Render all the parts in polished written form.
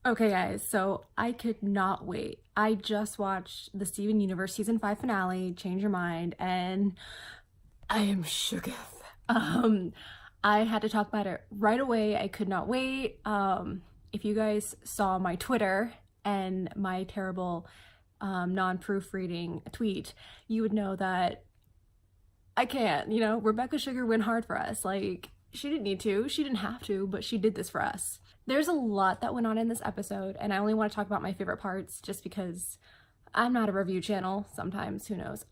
Okay guys, so I could not wait. I just watched the Steven Universe season 5 finale, Change Your Mind, and I am shooketh. I had to talk about it right away. I could not wait. If you guys saw my Twitter and my terrible non-proofreading tweet, you would know that I can't, Rebecca Sugar went hard for us. Like, she didn't need to, she didn't have to, but she did this for us. There's a lot that went on in this episode, and I only want to talk about my favorite parts just because I'm not a review channel sometimes, who knows.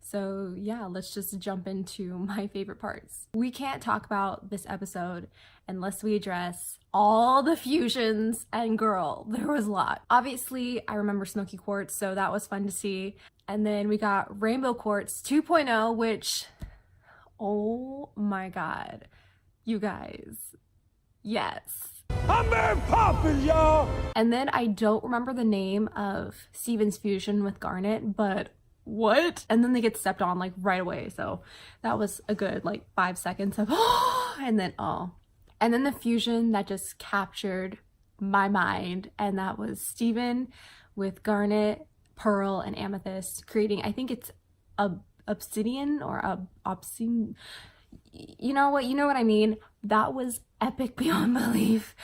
So yeah, let's just jump into my favorite parts. We can't talk about this episode unless we address all the fusions, and girl, there was a lot. Obviously, I remember Smoky Quartz, so that was fun to see. And then we got Rainbow Quartz 2.0, which, oh my god, you guys, yes. I'm very poppin', y'all! And then I don't remember the name of Steven's fusion with Garnet, but what? And then they get stepped on like right away, so that was a good like 5 seconds of and then and then the fusion that just captured my mind, and that was Steven with Garnet, Pearl, and Amethyst creating, I think it's a obsidian or a obsidian, you know what I mean. That was epic beyond belief.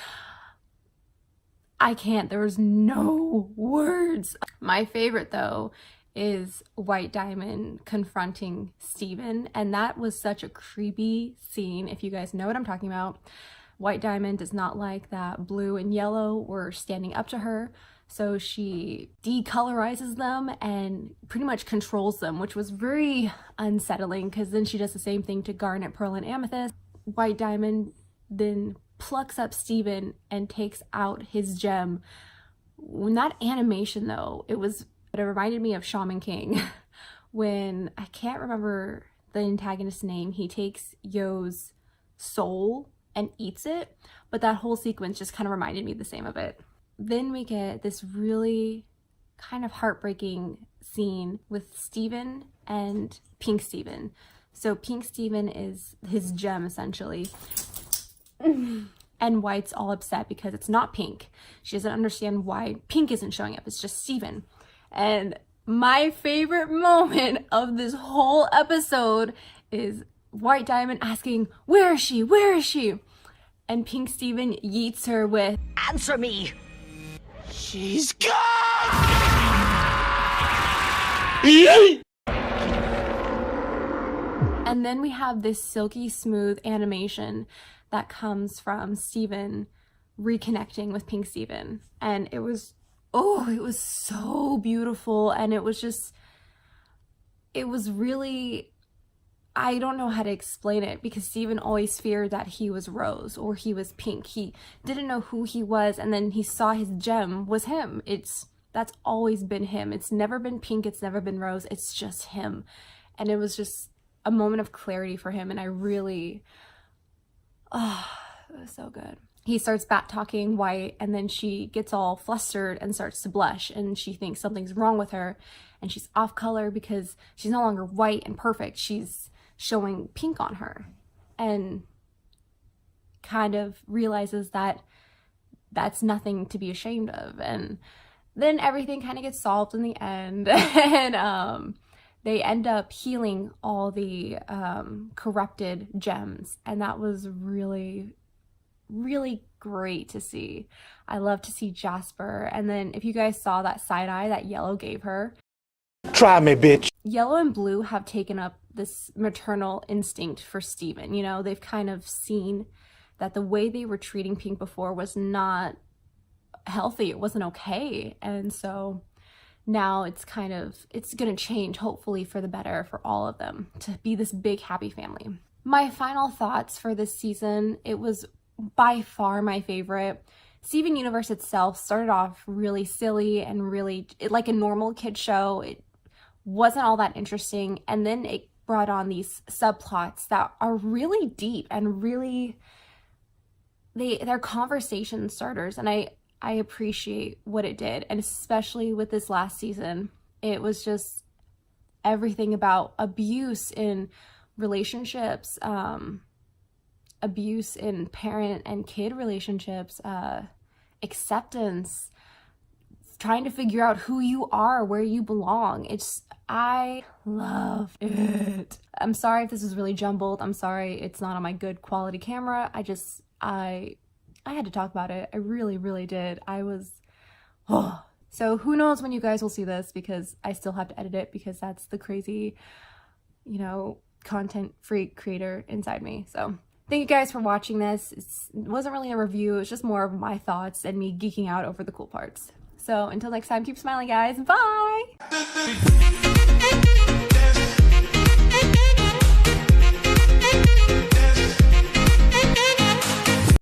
I can't, there was no words. My favorite though is White Diamond confronting Steven, and that was such a creepy scene. If you guys know what I'm talking about, White Diamond does not like that Blue and Yellow were standing up to her, so she decolorizes them and pretty much controls them, which was very unsettling because then she does the same thing to Garnet, Pearl, and Amethyst. White Diamond then plucks up Steven and takes out his gem. When that animation though, it reminded me of Shaman King when, I can't remember the antagonist's name, he takes Yo's soul and eats it, but that whole sequence just kind of reminded me the same of it. Then we get this really kind of heartbreaking scene with Steven and Pink Steven. So Pink Steven is his gem essentially. And White's all upset because it's not Pink. She doesn't understand why Pink isn't showing up. It's just Steven. And my favorite moment of this whole episode is White Diamond asking, "Where is she? Where is she?" And Pink Steven yeets her with, "Answer me!" She's gone! And then we have this silky smooth animation that comes from Steven reconnecting with Pink Steven. And it was, it was so beautiful. And it was really, I don't know how to explain it, because Steven always feared that he was Rose or he was Pink. He didn't know who he was, and then he saw his gem was him. That's always been him. It's never been Pink, it's never been Rose, it's just him. And it was just a moment of clarity for him, and I really, it was so good. He starts back talking White, and then she gets all flustered and starts to blush, and she thinks something's wrong with her, and she's off color because she's no longer white and perfect. She's showing pink on her, and kind of realizes that that's nothing to be ashamed of. And then everything kind of gets solved in the end, and they end up healing all the corrupted gems, and that was really, really great to see. I love to see Jasper. And then if you guys saw that side eye that Yellow gave her, Try me, bitch. Yellow and Blue have taken up this maternal instinct for Steven. They've kind of seen that the way they were treating Pink before was not healthy. It wasn't okay. And so now it's gonna change, hopefully for the better, for all of them to be this big happy family. My final thoughts for this season, it was by far my favorite. Steven Universe itself started off really silly and really like a normal kid show. It wasn't all that interesting, and then it brought on these subplots that are really deep and really, they're conversation starters, and I appreciate what it did. And especially with this last season, it was just everything about abuse in relationships, abuse in parent and kid relationships. acceptance, trying to figure out who you are, where you belong. I love it. I'm sorry if this is really jumbled. I'm sorry it's not on my good quality camera. I had to talk about it. I really, really did. So who knows when you guys will see this, because I still have to edit it, because that's the crazy, content freak creator inside me. So thank you guys for watching this. It wasn't really a review. It's just more of my thoughts and me geeking out over the cool parts. So until next time, keep smiling, guys. Bye!